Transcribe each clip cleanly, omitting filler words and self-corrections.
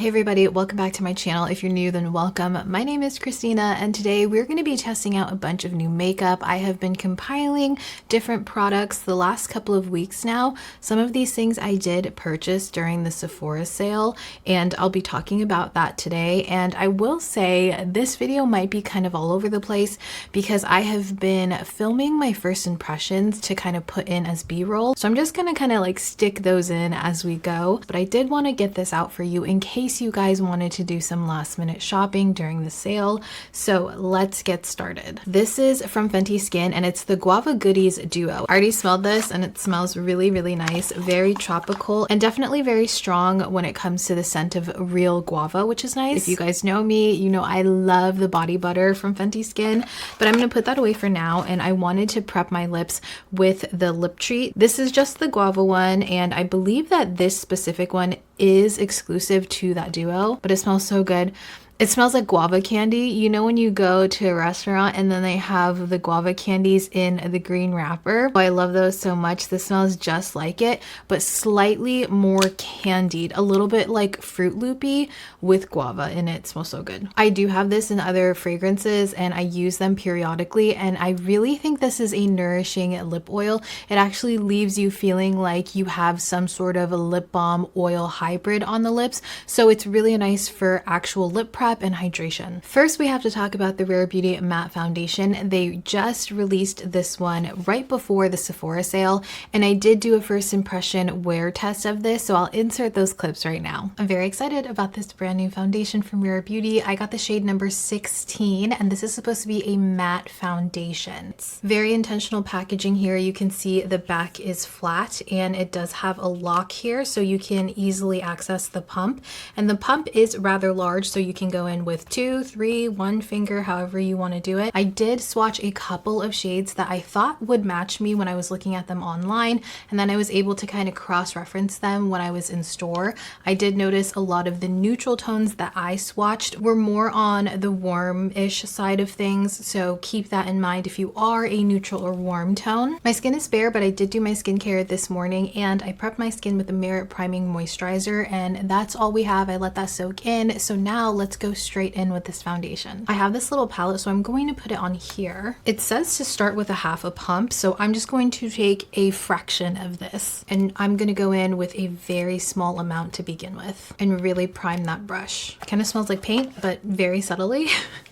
Hey everybody, welcome back to my channel. If you're new, then welcome. My name is Christina and today we're going to be testing out a bunch of new makeup. I have been compiling different products the last couple of weeks now. Some of these things I did purchase during the Sephora sale and I'll be talking about that today. And I will say this video might be kind of all over the place because I have been filming my first impressions to kind of put in as B-roll. So I'm just going to kind of like stick those in as we go. But I did want to get this out for you in case you guys wanted to do some last minute shopping during the sale. So let's get started. This is from Fenty Skin and it's the Guava Goodiez Duo. I already smelled this and it smells really, really nice, very tropical and definitely very strong when it comes to the scent of real guava, which is nice. If you guys know me, you know I love the body butter from Fenty Skin, but I'm going to put that away for now and I wanted to prep my lips with the lip treat. This is just the guava one and I believe that this specific one is exclusive to that duo, but it smells so good. It smells like guava candy. You know when you go to a restaurant and then they have the guava candies in the green wrapper? Oh, I love those so much. This smells just like it, but slightly more candied, a little bit like Fruit Loopy with guava in it. It smells so good. I do have this in other fragrances and I use them periodically and I really think this is a nourishing lip oil. It actually leaves you feeling like you have some sort of a lip balm oil hybrid on the lips. So it's really nice for actual lip prep and hydration. First, we have to talk about the Rare Beauty Matte Foundation. They just released this one right before the Sephora sale, and I did do a first impression wear test of this, so I'll insert those clips right now. I'm very excited about this brand new foundation from Rare Beauty. I got the shade number 16, and this is supposed to be a matte foundation. It's very intentional packaging here. You can see the back is flat, and it does have a lock here, so you can easily access the pump, and the pump is rather large, so you can go in with 2, 3, 1 finger, however you want to do it. I did swatch a couple of shades that I thought would match me when I was looking at them online, and then I was able to kind of cross-reference them when I was in store. I did notice a lot of the neutral tones that I swatched were more on the warm-ish side of things, so keep that in mind if you are a neutral or warm tone. My skin is bare, but I did do my skincare this morning, and I prepped my skin with a Merit Priming Moisturizer, and that's all we have. I let that soak in, so now let's go straight in with this foundation. I have this little palette, so I'm going to put it on here. It says to start with a half a pump, so I'm just going to take a fraction of this and I'm going to go in with a very small amount to begin with and really prime that brush. It kind of smells like paint, but very subtly.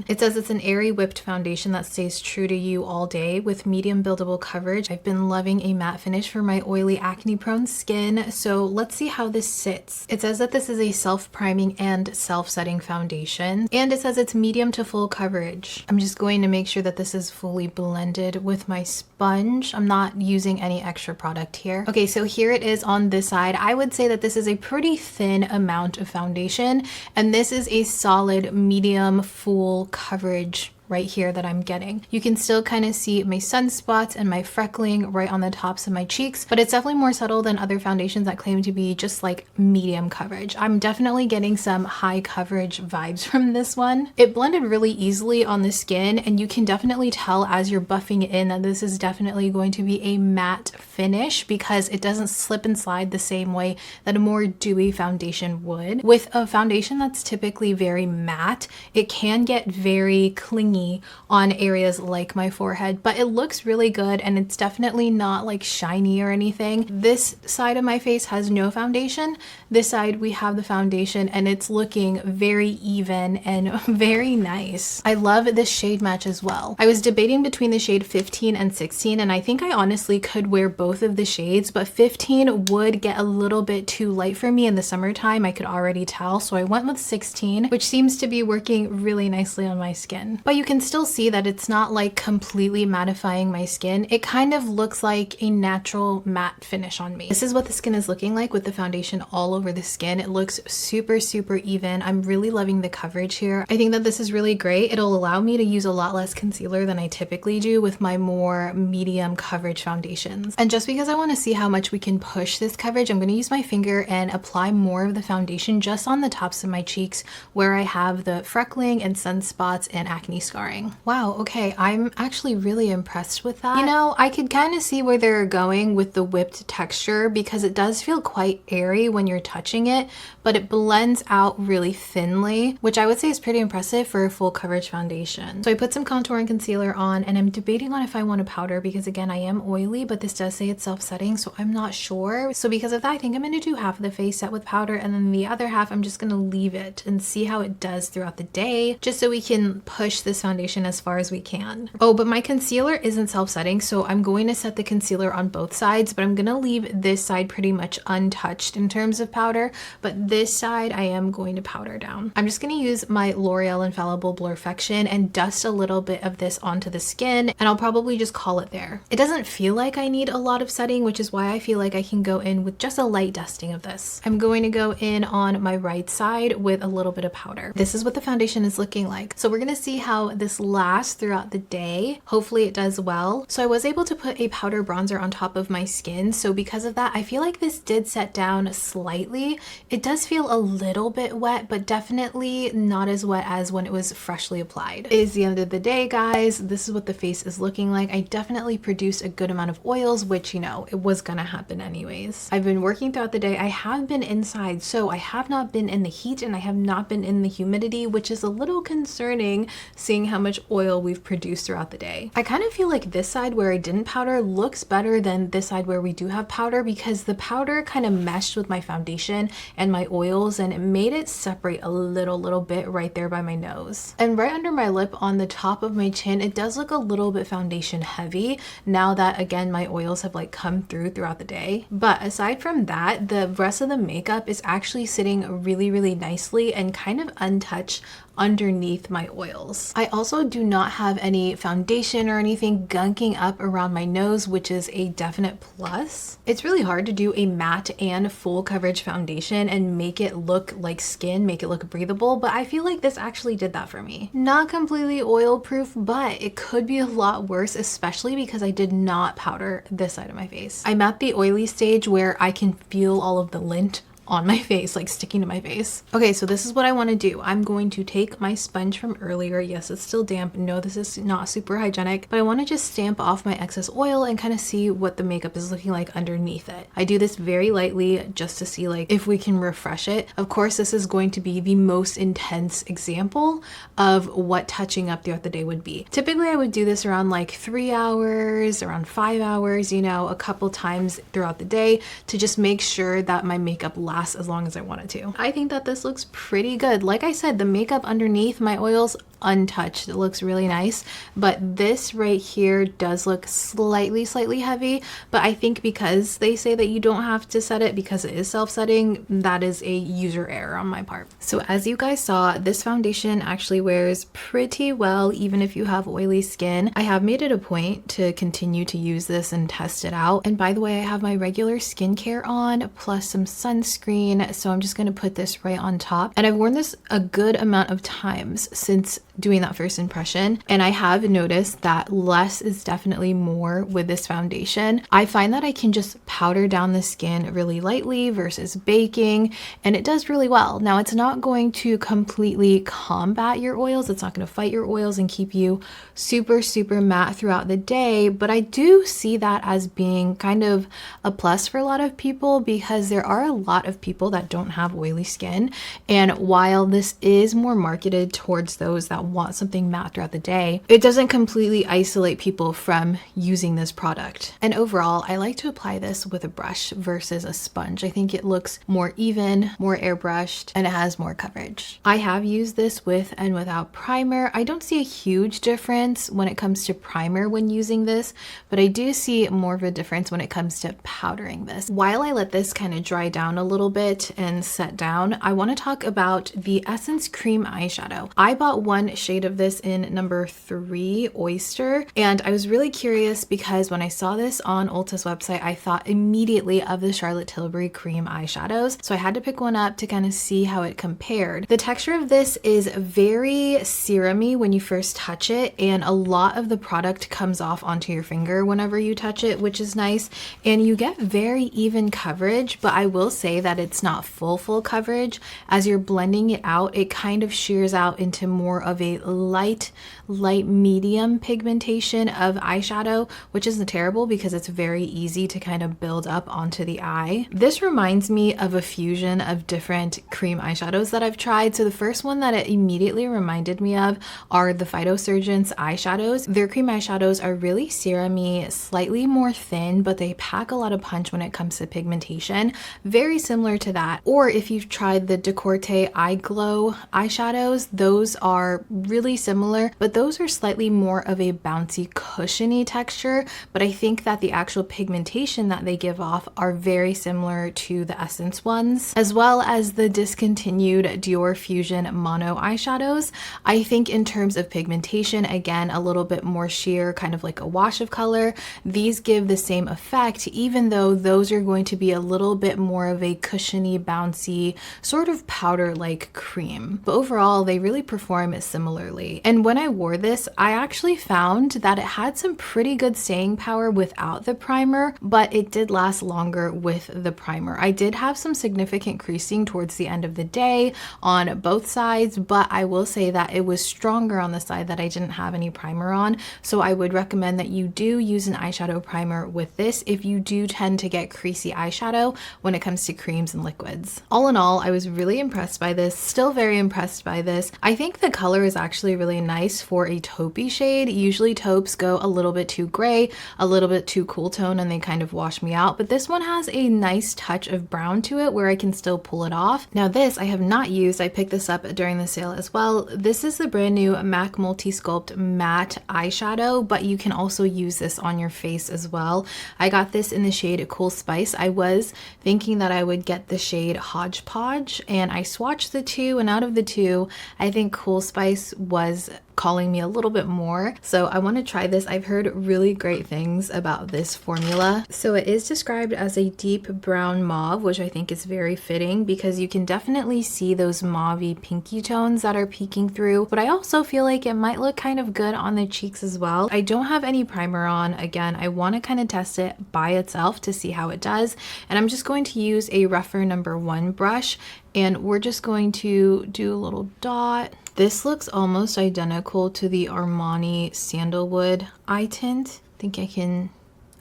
It says it's an airy whipped foundation that stays true to you all day with medium buildable coverage. I've been loving a matte finish for my oily acne prone skin, so let's see how this sits. It says that this is a self-priming and self-setting foundation, and it says it's medium to full coverage. I'm just going to make sure that this is fully blended with my sponge. I'm not using any extra product here. Okay, so here it is on this side. I would say that this is a pretty thin amount of foundation, and this is a solid medium full coverage right here that I'm getting. You can still kind of see my sunspots and my freckling right on the tops of my cheeks, but it's definitely more subtle than other foundations that claim to be just like medium coverage. I'm definitely getting some high coverage vibes from this one. It blended really easily on the skin, and you can definitely tell as you're buffing it in that this is definitely going to be a matte finish because it doesn't slip and slide the same way that a more dewy foundation would. With a foundation that's typically very matte, it can get very clingy on areas like my forehead, but it looks really good and it's definitely not like shiny or anything. This side of my face has no foundation. This side we have the foundation and it's looking very even and very nice. I love this shade match as well. I was debating between the shade 15 and 16 and I think I honestly could wear both of the shades, but 15 would get a little bit too light for me in the summertime. I could already tell, so I went with 16, which seems to be working really nicely on my skin. But you can still see that it's not like completely mattifying my skin. It kind of looks like a natural matte finish on me. This is what the skin is looking like with the foundation all over the skin. It looks super, super even. I'm really loving the coverage here. I think that this is really great. It'll allow me to use a lot less concealer than I typically do with my more medium coverage foundations. And just because I want to see how much we can push this coverage, I'm going to use my finger and apply more of the foundation just on the tops of my cheeks where I have the freckling and sunspots and acne scars. scarring. Wow, okay, I'm actually really impressed with that. You know, I could kind of see where they're going with the whipped texture because it does feel quite airy when you're touching it, but it blends out really thinly, which I would say is pretty impressive for a full coverage foundation. So I put some contour and concealer on, and I'm debating on if I want to powder because again, I am oily, but this does say it's self-setting, so I'm not sure. So because of that, I think I'm going to do half of the face set with powder, and then the other half I'm just going to leave it and see how it does throughout the day, just so we can push this foundation as far as we can. Oh, but my concealer isn't self-setting, so I'm going to set the concealer on both sides, but I'm going to leave this side pretty much untouched in terms of powder, but this side I am going to powder down. I'm just going to use my L'Oreal Infallible Blurfection and dust a little bit of this onto the skin, and I'll probably just call it there. It doesn't feel like I need a lot of setting, which is why I feel like I can go in with just a light dusting of this. I'm going to go in on my right side with a little bit of powder. This is what the foundation is looking like. So we're going to see how this lasts throughout the day. Hopefully it does well. So I was able to put a powder bronzer on top of my skin. So because of that, I feel like this did set down slightly. It does feel a little bit wet, but definitely not as wet as when it was freshly applied. It is the end of the day, guys. This is what the face is looking like. I definitely produced a good amount of oils, which, you know, it was gonna happen anyways. I've been working throughout the day. I have been inside, so I have not been in the heat and I have not been in the humidity, which is a little concerning seeing how much oil we've produced throughout the day. I kind of feel like this side where I didn't powder looks better than this side where we do have powder, because the powder kind of meshed with my foundation and my oils and it made it separate a little bit right there by my nose. And right under my lip on the top of my chin, it does look a little bit foundation heavy now that, again, my oils have like come throughout the day. But aside from that, the rest of the makeup is actually sitting really nicely and kind of untouched underneath my oils. I also do not have any foundation or anything gunking up around my nose, which is a definite plus. It's really hard to do a matte and full coverage foundation and make it look like skin, make it look breathable, but I feel like this actually did that for me. Not completely oil proof, but it could be a lot worse, especially because I did not powder this side of my face. I'm at the oily stage where I can feel all of the lint on my face, like sticking to my face. Okay, so this is what I want to do. I'm going to take my sponge from earlier. Yes, it's still damp. No, this is not super hygienic, but I want to just stamp off my excess oil and kind of see what the makeup is looking like underneath it. I do this very lightly just to see like if we can refresh it. Of course, this is going to be the most intense example of what touching up throughout the day would be. Typically, I would do this around like 3 hours, around 5 hours, you know, a couple times throughout the day to just make sure that my makeup lasts as long as I want it to. I think that this looks pretty good. Like I said, the makeup underneath my oils untouched. It looks really nice, but this right here does look slightly heavy, but I think because they say that you don't have to set it because it is self-setting, that is a user error on my part. So as you guys saw, this foundation actually wears pretty well even if you have oily skin. I have made it a point to continue to use this and test it out. And by the way, I have my regular skincare on plus some sunscreen, so I'm just going to put this right on top. And I've worn this a good amount of times since doing that first impression, and I have noticed that less is definitely more with this foundation. I find that I can just powder down the skin really lightly versus baking, and it does really well. Now, it's not going to completely combat your oils. It's not going to fight your oils and keep you super matte throughout the day, but I do see that as being kind of a plus for a lot of people because there are a lot of people that don't have oily skin, and while this is more marketed towards those that want something matte throughout the day, it doesn't completely isolate people from using this product. And overall, I like to apply this with a brush versus a sponge. I think it looks more even, more airbrushed, and it has more coverage. I have used this with and without primer. I don't see a huge difference when it comes to primer when using this, but I do see more of a difference when it comes to powdering this. While I let this kind of dry down a little bit and set down, I want to talk about the Essence Cream Eyeshadow. I bought one shade of this in number 3, Oyster, and I was really curious because when I saw this on Ulta's website, I thought immediately of the Charlotte Tilbury cream eyeshadows, so I had to pick one up to kind of see how it compared. The texture of this is very serumy when you first touch it, and a lot of the product comes off onto your finger whenever you touch it, which is nice, and you get very even coverage, but I will say that it's not full coverage. As you're blending it out, it kind of shears out into more of of a light medium pigmentation of eyeshadow, which isn't terrible because it's very easy to kind of build up onto the eye. This reminds me of a fusion of different cream eyeshadows that I've tried. So the first one that it immediately reminded me of are the Phytosurgence eyeshadows. Their cream eyeshadows are really serum-y, slightly more thin, but they pack a lot of punch when it comes to pigmentation. Very similar to that. Or if you've tried the Decorte Eye Glow eyeshadows, those are really similar, but those are slightly more of a bouncy, cushiony texture. But I think that the actual pigmentation that they give off are very similar to the Essence ones, as well as the discontinued Dior Fusion Mono eyeshadows. I think in terms of pigmentation, again, a little bit more sheer, kind of like a wash of color. These give the same effect, even though those are going to be a little bit more of a cushiony, bouncy, sort of powder-like cream. But overall, they really perform similarly. And when I wore this, I actually found that it had some pretty good staying power without the primer, but it did last longer with the primer. I did have some significant creasing towards the end of the day on both sides, but I will say that it was stronger on the side that I didn't have any primer on. So I would recommend that you do use an eyeshadow primer with this if you do tend to get creasy eyeshadow when it comes to creams and liquids. All in all, I was really impressed by this, still very impressed by this. I think the color is actually really nice for a taupey shade. Usually taupes go a little bit too gray, a little bit too cool tone, and they kind of wash me out, but this one has a nice touch of brown to it where I can still pull it off. Now this I have not used. I picked this up during the sale as well. This is the brand new MAC Multisculpt Matte Eyeshadow, but you can also use this on your face as well. I got this in the shade Cool Spice. I was thinking that I would get the shade Hodgepodge, and I swatched the two, and out of the two, I think Cool Spice was calling me a little bit more. So I want to try this. I've heard really great things about this formula. So it is described as a deep brown mauve, which I think is very fitting because you can definitely see those mauvey pinky tones that are peeking through, but I also feel like it might look kind of good on the cheeks as well. I don't have any primer on. Again, I want to kind of test it by itself to see how it does. And I'm just going to use a rougher #1 brush, and we're just going to do a little dot. This looks almost identical to the Armani Sandalwood eye tint. I think I can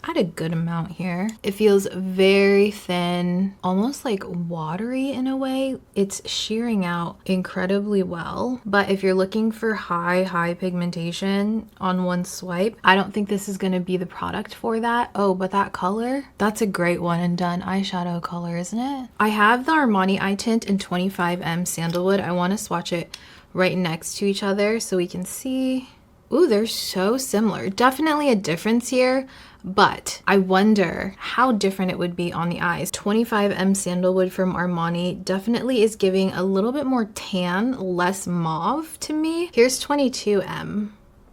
add a good amount here. It feels very thin, almost like watery in a way. It's shearing out incredibly well, but if you're looking for high pigmentation on one swipe, I don't think this is going to be the product for that. Oh, but that color, that's a great one and done eyeshadow color, isn't it? I have the Armani eye tint in 25M Sandalwood. I want to swatch it right next to each other so we can see. Ooh, they're so similar. Definitely a difference here, but I wonder how different it would be on the eyes. 25M Sandalwood from Armani definitely is giving a little bit more tan, less mauve to me. Here's 22M.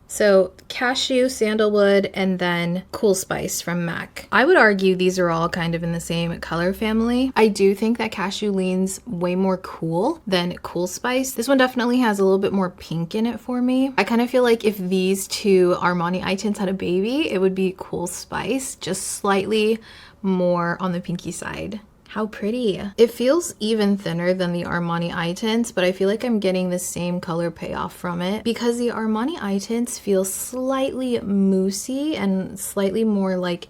So Cashew, Sandalwood, and then Cool Spice from MAC. I would argue these are all kind of in the same color family. I do think that Cashew leans way more cool than Cool Spice. This one definitely has a little bit more pink in it for me. I kind of feel like if these two Armani eye tints had a baby, it would be Cool Spice, just slightly more on the pinky side. How pretty. It feels even thinner than the Armani eye tints, but I feel like I'm getting the same color payoff from it because the Armani eye tints feel slightly moussey and slightly more like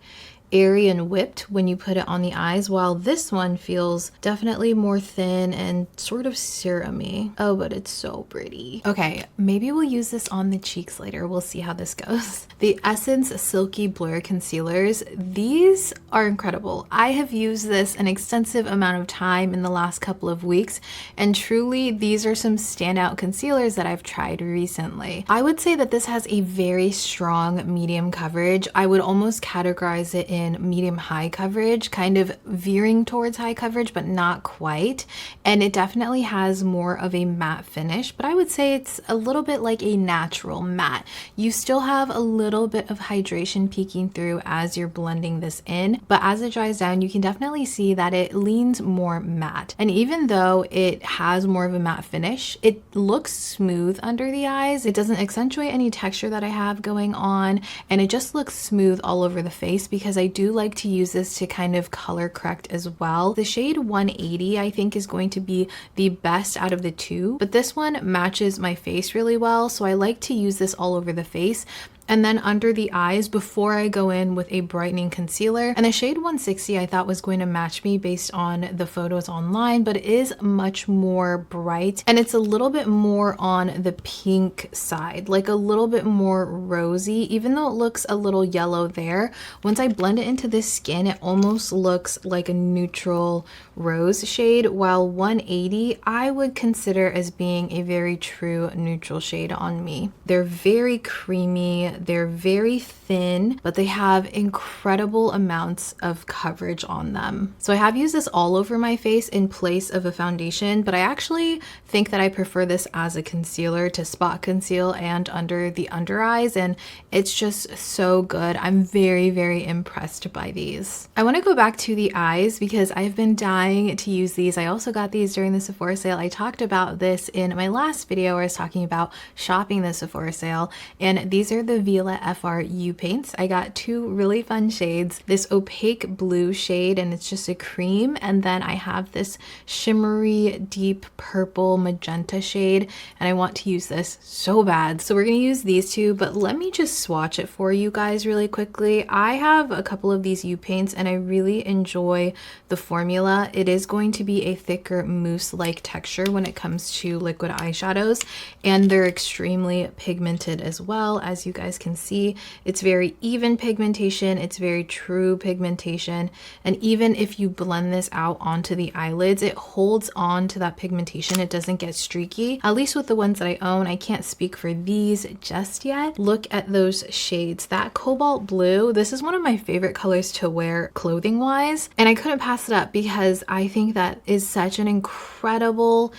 airy and whipped when you put it on the eyes, while this one feels definitely more thin and sort of serum-y. Oh, but it's so pretty. Okay, maybe we'll use this on the cheeks later. We'll see how this goes. The Essence Silky Blur Concealers. These are incredible. I have used this an extensive amount of time in the last couple of weeks, and truly these are some standout concealers that I've tried recently. I would say that this has a very strong medium coverage. I would almost categorize it in medium-high coverage, kind of veering towards high coverage, but not quite. And it definitely has more of a matte finish, but I would say it's a little bit like a natural matte. You still have a little bit of hydration peeking through as you're blending this in, but as it dries down, you can definitely see that it leans more matte. And even though it has more of a matte finish, it looks smooth under the eyes. It doesn't accentuate any texture that I have going on, and it just looks smooth all over the face because I I do like to use this to kind of color correct as well. The shade 180 I think is going to be the best out of the two, but this one matches my face really well, so I like to use this all over the face and then under the eyes before I go in with a brightening concealer. And the shade 160 I thought was going to match me based on the photos online, but it is much more bright and it's a little bit more on the pink side, like a little bit more rosy, even though it looks a little yellow there. Once I blend it into this skin, it almost looks like a neutral rose shade, while 180 I would consider as being a very true neutral shade on me. They're very creamy, they're very thin, but they have incredible amounts of coverage on them. So I have used this all over my face in place of a foundation, but I actually think that I prefer this as a concealer to spot conceal and under the under eyes, and it's just so good. I'm very, very impressed by these. I want to go back to the eyes because I've been dying to use these. I also got these during the Sephora sale. I talked about this in my last video where I was talking about shopping the Sephora sale, and these are the Violet FR U paints. I got two really fun shades, this opaque blue shade and it's just a cream, and then I have this shimmery deep purple magenta shade, and I want to use this so bad. So we're going to use these two, but let me just swatch it for you guys really quickly. I have a couple of these U paints and I really enjoy the formula. It is going to be a thicker mousse-like texture when it comes to liquid eyeshadows, and they're extremely pigmented as well. As you guys can see, it's very even pigmentation, it's very true pigmentation, and even if you blend this out onto the eyelids, it holds on to that pigmentation. It doesn't get streaky, at least with the ones that I own. I can't speak for these just yet. Look at those shades. That cobalt blue, this is one of my favorite colors to wear clothing wise, and I couldn't pass it up because I think that is such an incredible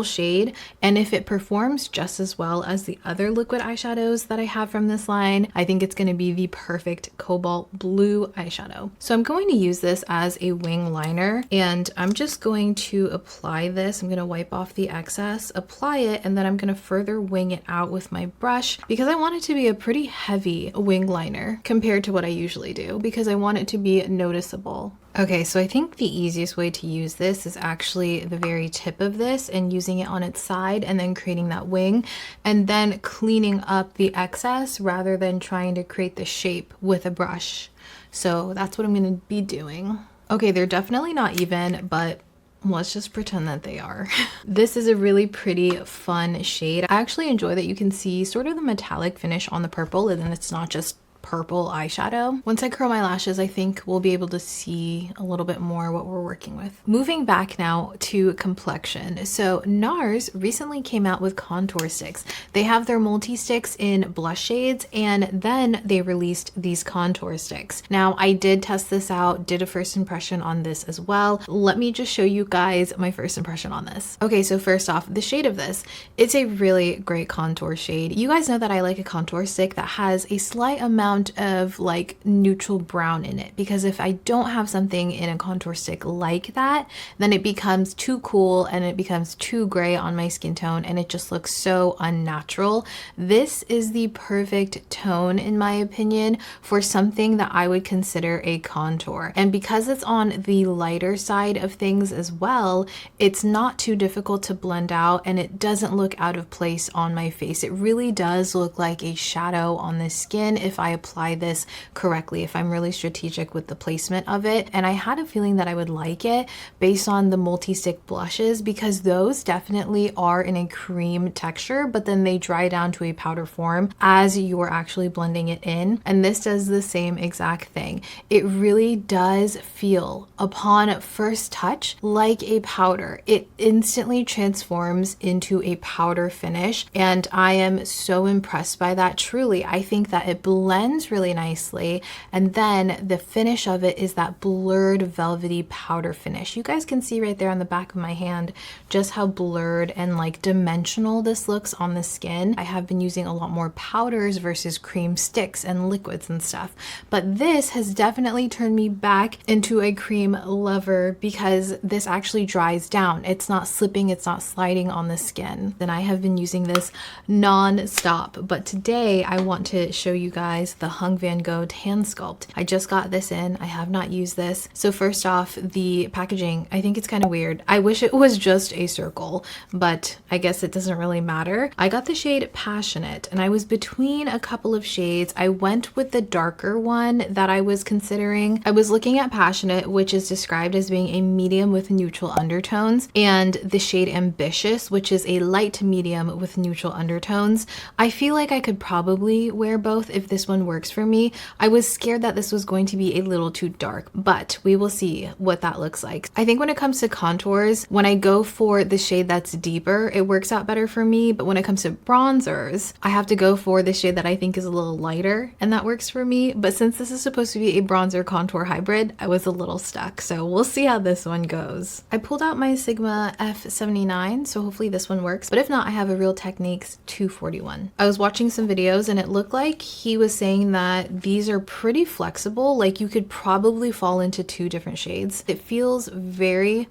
shade, and if it performs just as well as the other liquid eyeshadows that I have from this line, I think it's going to be the perfect cobalt blue eyeshadow. So I'm going to use this as a wing liner, and I'm just going to apply this. I'm going to wipe off the excess, apply it, and then I'm going to further wing it out with my brush because I want it to be a pretty heavy wing liner compared to what I usually do because I want it to be noticeable. Okay, so I think the easiest way to use this is actually the very tip of this and using it on its side and then creating that wing and then cleaning up the excess rather than trying to create the shape with a brush. So that's what I'm going to be doing. Okay, they're definitely not even, but let's just pretend that they are. This is a really pretty fun shade. I actually enjoy that you can see sort of the metallic finish on the purple and then it's not just purple eyeshadow. Once I curl my lashes, I think we'll be able to see a little bit more what we're working with. Moving back now to complexion. So NARS recently came out with contour sticks. They have their multi-sticks in blush shades, and then they released these contour sticks. Now, I did test this out, did a first impression on this as well. Let me just show you guys my first impression on this. Okay, so first off, the shade of this, it's a really great contour shade. You guys know that I like a contour stick that has a slight amount of like neutral brown in it, because if I don't have something in a contour stick like that, then it becomes too cool and it becomes too gray on my skin tone and it just looks so unnatural. This is the perfect tone in my opinion for something that I would consider a contour, and because it's on the lighter side of things as well, it's not too difficult to blend out and it doesn't look out of place on my face. It really does look like a shadow on the skin if I apply this correctly, if I'm really strategic with the placement of it. And I had a feeling that I would like it based on the multi-stick blushes because those definitely are in a cream texture, but then they dry down to a powder form as you are actually blending it in. And this does the same exact thing. It really does feel upon first touch like a powder. It instantly transforms into a powder finish, and I am so impressed by that. Truly, I think that it blends really nicely, and then the finish of it is that blurred velvety powder finish. You guys can see right there on the back of my hand just how blurred and like dimensional this looks on the skin. I have been using a lot more powders versus cream sticks and liquids and stuff, but this has definitely turned me back into a cream lover because this actually dries down. It's not slipping, it's not sliding on the skin. Then I have been using this non-stop, but today I want to show you guys the Vanngo Tansculpt. I just got this in. I have not used this. So first off, the packaging, I think it's kind of weird. I wish it was just a circle, but I guess it doesn't really matter. I got the shade Passionate, and I was between a couple of shades. I went with the darker one that I was considering. I was looking at Passionate, which is described as being a medium with neutral undertones, and the shade Ambitious, which is a light to medium with neutral undertones. I feel like I could probably wear both if this one works for me. I was scared that this was going to be a little too dark, but we will see what that looks like. I think when it comes to contours, when I go for the shade that's deeper, it works out better for me, but when it comes to bronzers, I have to go for the shade that I think is a little lighter, and that works for me. But since this is supposed to be a bronzer contour hybrid, I was a little stuck, so we'll see how this one goes. I pulled out my Sigma F79, so hopefully this one works, but if not, I have a Real Techniques 241. I was watching some videos and it looked like he was saying that these are pretty flexible, like you could probably fall into 2 different shades. It feels very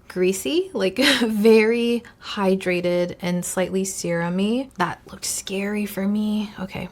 greasy, like very hydrated and slightly serum-y. That looked scary for me. Okay.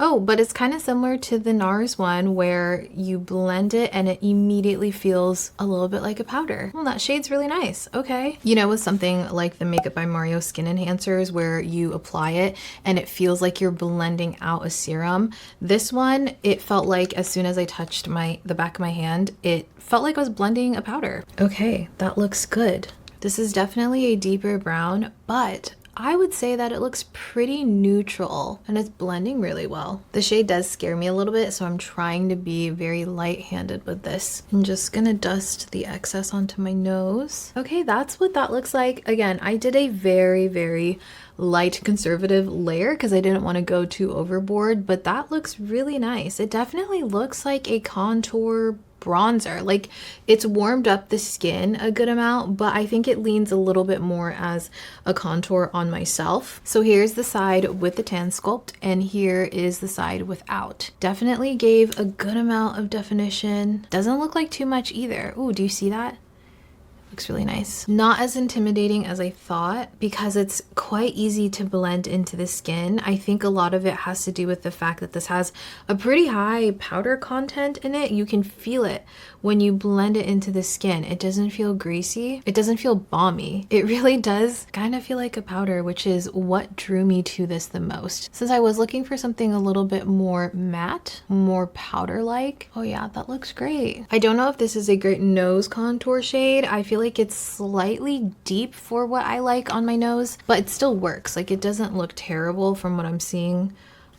Oh, but it's kind of similar to the NARS one where you blend it and it immediately feels a little bit like a powder. Well, that shade's really nice. Okay. You know, with something like the Makeup by Mario Skin Enhancers where you apply it and it feels like you're blending out a serum. This one, it felt like as soon as I touched the back of my hand, it felt like I was blending a powder. Okay, that looks good. This is definitely a deeper brown, but I would say that it looks pretty neutral and it's blending really well. The shade does scare me a little bit, so I'm trying to be very light-handed with this. I'm just gonna dust the excess onto my nose. Okay, that's what that looks like. Again, I did a very, very light conservative layer because I didn't want to go too overboard, but that looks really nice. It definitely looks like a contour bronzer. Like, it's warmed up the skin a good amount, but I think it leans a little bit more as a contour on myself. So here's the side with the Tansculpt and here is the side without. Definitely gave a good amount of definition. Doesn't look like too much either. Ooh, do you see that? Looks really nice. Not as intimidating as I thought because it's quite easy to blend into the skin. I think a lot of it has to do with the fact that this has a pretty high powder content in it. You can feel it when you blend it into the skin. It doesn't feel greasy. It doesn't feel balmy. It really does kind of feel like a powder, which is what drew me to this the most. Since I was looking for something a little bit more matte, more powder-like. Oh yeah, that looks great. I don't know if this is a great nose contour shade. I feel like it's slightly deep for what I like on my nose, but it still works. Like, it doesn't look terrible from what I'm seeing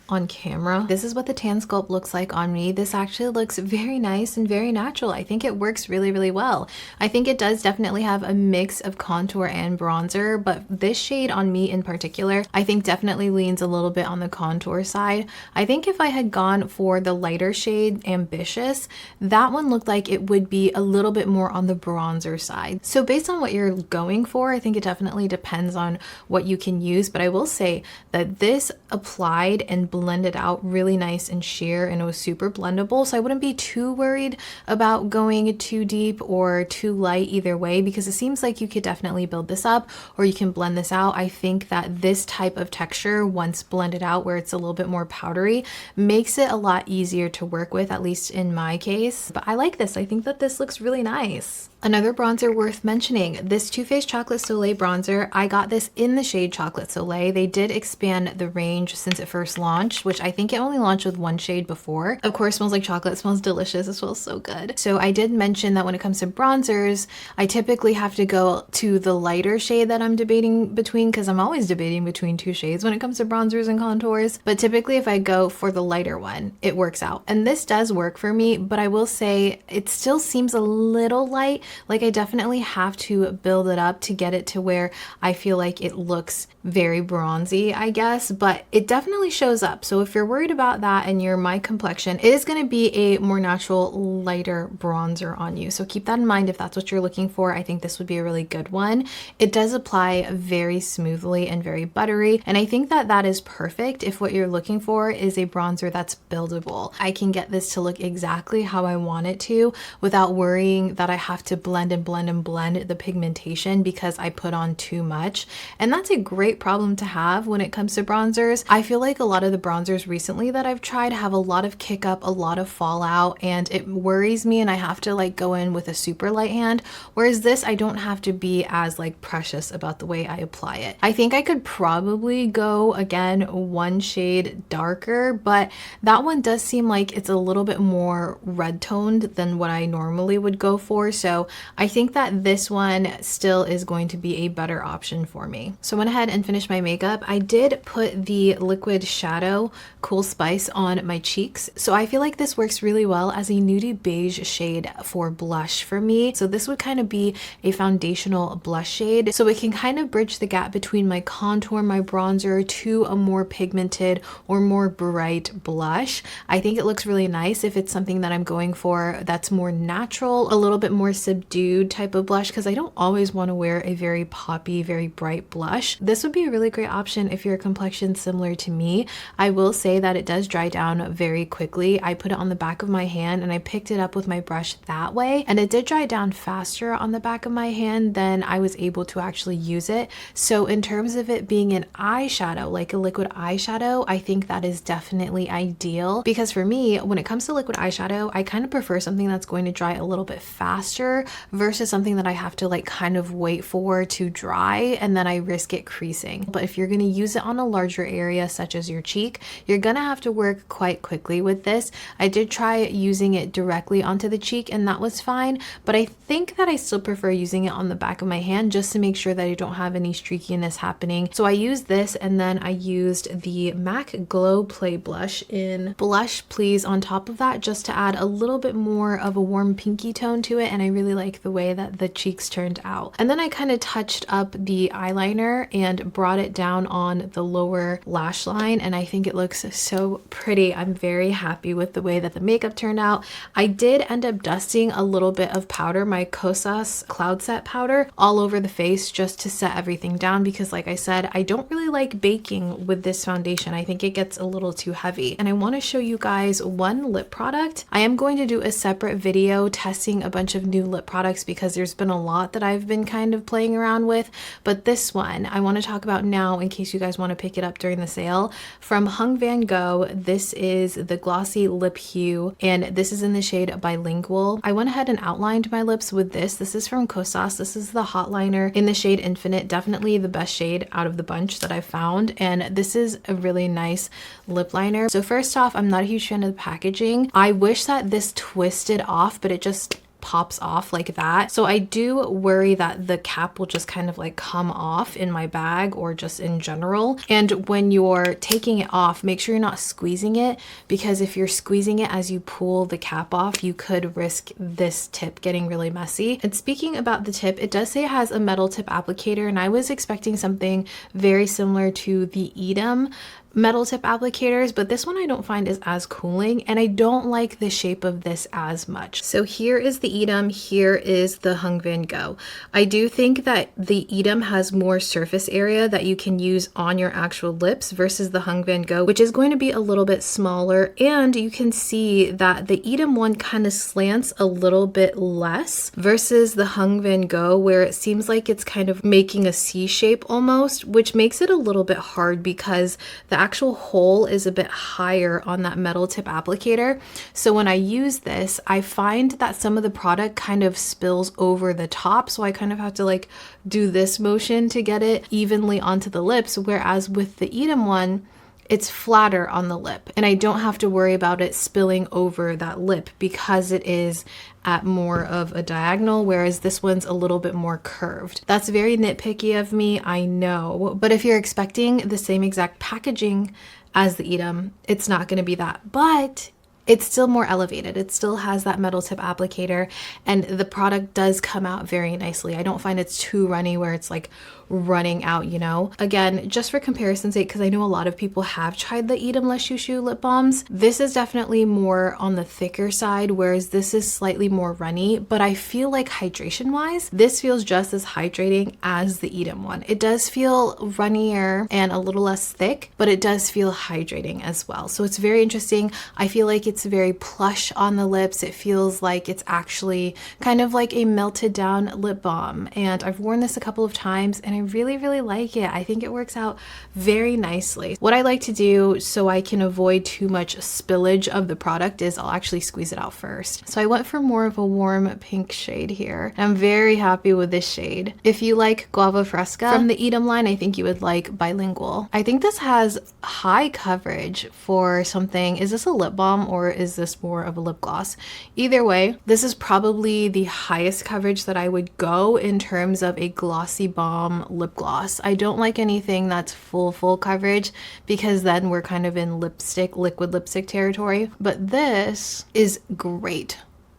on camera. This is what the Tansculpt looks like on me. This actually looks very nice and very natural. I think it works really, really well. I think it does definitely have a mix of contour and bronzer, but this shade on me in particular, I think definitely leans a little bit on the contour side. I think if I had gone for the lighter shade Ambitious, that one looked like it would be a little bit more on the bronzer side. So based on what you're going for, I think it definitely depends on what you can use, but I will say that this applied and blended out really nice and sheer, and it was super blendable, so I wouldn't be too worried about going too deep or too light either way, because it seems like you could definitely build this up or you can blend this out. I think that this type of texture, once blended out where it's a little bit more powdery, makes it a lot easier to work with, at least in my case. But I like this. I think that this looks really nice. Another bronzer worth mentioning, this Too Faced Chocolate Soleil bronzer. I got this in the shade Chocolate Soleil. They did expand the range since it first launched, which I think it only launched with one shade before. Of course, smells like chocolate, smells delicious, it smells so good. So I did mention that when it comes to bronzers, I typically have to go to the lighter shade that I'm debating between, because I'm always debating between 2 shades when it comes to bronzers and contours. But typically if I go for the lighter one, it works out. And this does work for me, but I will say it still seems a little light. Like, I definitely have to build it up to get it to where I feel like it looks very bronzy, I guess, but it definitely shows up. So if you're worried about that and you're my complexion, it is going to be a more natural, lighter bronzer on you. So keep that in mind if that's what you're looking for. I think this would be a really good one. It does apply very smoothly and very buttery, and I think that that is perfect if what you're looking for is a bronzer that's buildable. I can get this to look exactly how I want it to without worrying that I have to blend and blend and blend the pigmentation because I put on too much. And that's a great problem to have when it comes to bronzers. I feel like a lot of the bronzers recently that I've tried have a lot of kick up, a lot of fallout, and it worries me, and I have to like go in with a super light hand. Whereas this, I don't have to be as like precious about the way I apply it. I think I could probably go again one shade darker, but that one does seem like it's a little bit more red toned than what I normally would go for. So I think that this one still is going to be a better option for me. So I went ahead and finished my makeup. I did put the liquid shadow Cool Spice on my cheeks. So I feel like this works really well as a nudie beige shade for blush for me. So this would kind of be a foundational blush shade. So it can kind of bridge the gap between my contour, my bronzer, to a more pigmented or more bright blush. I think it looks really nice if it's something that I'm going for that's more natural, a little bit more subdued type of blush, because I don't always want to wear a very poppy, very bright blush. This would be a really great option if your complexion similar to me. I will say that it does dry down very quickly. I put it on the back of my hand and I picked it up with my brush that way, and it did dry down faster on the back of my hand than I was able to actually use it. So in terms of it being an eyeshadow, like a liquid eyeshadow, I think that is definitely ideal, because for me, when it comes to liquid eyeshadow, I kind of prefer something that's going to dry a little bit faster versus something that I have to like kind of wait for to dry and then I risk it creasing. But if you're going to use it on a larger area such as your cheek, you're going to have to work quite quickly with this. I did try using it directly onto the cheek and that was fine, but I think that I still prefer using it on the back of my hand just to make sure that I don't have any streakiness happening. So I used this, and then I used the MAC Glow Play Blush in Blush Please on top of that, just to add a little bit more of a warm pinky tone to it, and I really like the way that the cheeks turned out. And then I kind of touched up the eyeliner and brought it down on the lower lash line, and I think it looks so pretty. I'm very happy with the way that the makeup turned out. I did end up dusting a little bit of powder, my Kosas Cloud Set powder, all over the face just to set everything down, because like I said, I don't really like baking with this foundation. I think it gets a little too heavy. And I want to show you guys one lip product. I am going to do a separate video testing a bunch of new lip products because there's been a lot that I've been kind of playing around with, but this one I want to talk about now in case you guys want to pick it up during the sale. From Vanngo, this is the Glossy Lip Hue, and this is in the shade Bilingual. I went ahead and outlined my lips with this. This is from Kosas. This is the hot liner in the shade Infinite. Definitely the best shade out of the bunch that I've found, and this is a really nice lip liner. So first off, I'm not a huge fan of the packaging. I wish that this twisted off, but it just pops off like that. So I do worry that the cap will just kind of like come off in my bag or just in general. And when you're taking it off, make sure you're not squeezing it, because if you're squeezing it as you pull the cap off, you could risk this tip getting really messy. And speaking about the tip, it does say it has a metal tip applicator, and I was expecting something very similar to the Edam metal tip applicators, but this one I don't find is as cooling, and I don't like the shape of this as much. So here is the Edam, here is the Vanngo. I do think that the Edam has more surface area that you can use on your actual lips versus the Vanngo, which is going to be a little bit smaller, and you can see that the Edam one kind of slants a little bit less versus the Vanngo, where it seems like it's kind of making a C shape almost, which makes it a little bit hard because the actual hole is a bit higher on that metal tip applicator. So when I use this, I find that some of the product kind of spills over the top, so I kind of have to like do this motion to get it evenly onto the lips, whereas with the Edam one, it's flatter on the lip and I don't have to worry about it spilling over that lip because it is at more of a diagonal, whereas this one's a little bit more curved. That's very nitpicky of me, I know, but if you're expecting the same exact packaging as the Edam, it's not going to be that, but it's still more elevated. It still has that metal tip applicator, and the product does come out very nicely. I don't find it's too runny where it's like running out, you know. Again, just for comparison's sake, because I know a lot of people have tried the Edam Les Chouchous lip balms, this is definitely more on the thicker side, whereas this is slightly more runny, but I feel like hydration wise, this feels just as hydrating as the Edam one. It does feel runnier and a little less thick, but it does feel hydrating as well. So it's very interesting. I feel like it's It's very plush on the lips. It feels like it's actually kind of like a melted down lip balm. And I've worn this a couple of times and I really, really like it. I think it works out very nicely. What I like to do so I can avoid too much spillage of the product is I'll actually squeeze it out first. So I went for more of a warm pink shade here. I'm very happy with this shade. If you like Guava Fresca from the Edam line, I think you would like Bilingual. I think this has high coverage for something. Is this a lip balm or is this more of a lip gloss? Either way, this is probably the highest coverage that I would go in terms of a glossy balm lip gloss. I don't like anything that's full coverage because then we're kind of in lipstick, liquid lipstick territory. But this is great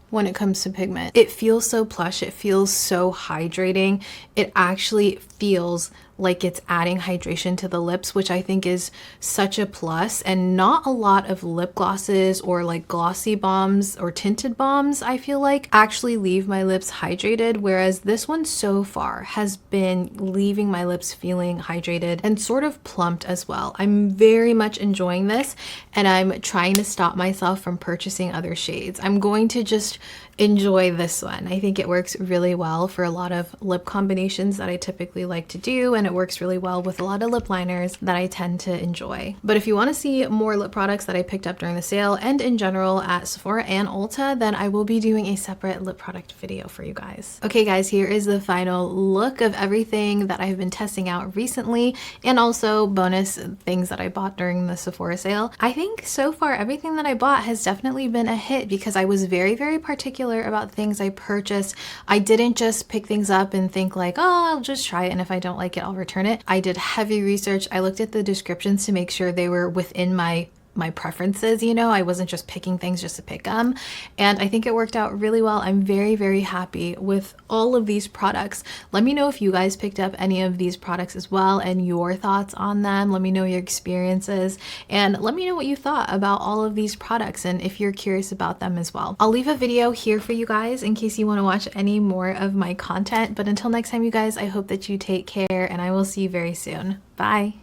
when it comes to pigment. It feels so plush. It feels so hydrating. It actually feels like it's adding hydration to the lips, which I think is such a plus. And not a lot of lip glosses or like glossy balms or tinted balms, I feel like, actually leave my lips hydrated, whereas this one so far has been leaving my lips feeling hydrated and sort of plumped as well. I'm very much enjoying this and I'm trying to stop myself from purchasing other shades. I'm going to just enjoy this one. I think it works really well for a lot of lip combinations that I typically like to do, and it works really well with a lot of lip liners that I tend to enjoy. But if you want to see more lip products that I picked up during the sale and in general at Sephora and Ulta, then I will be doing a separate lip product video for you guys. Okay guys, here is the final look of everything that I've been testing out recently and also bonus things that I bought during the Sephora sale. I think so far everything that I bought has definitely been a hit because I was very, very particular about things I purchased. I didn't just pick things up and think like, oh, I'll just try it and if I don't like it, I'll return it. I did heavy research. I looked at the descriptions to make sure they were within my preferences, you know. I wasn't just picking things just to pick them, and I think it worked out really well. I'm very, very happy with all of these products. Let me know if you guys picked up any of these products as well and your thoughts on them. Let me know your experiences and let me know what you thought about all of these products and if you're curious about them as well. I'll leave a video here for you guys in case you want to watch any more of my content, but until next time you guys, I hope that you take care and I will see you very soon. Bye.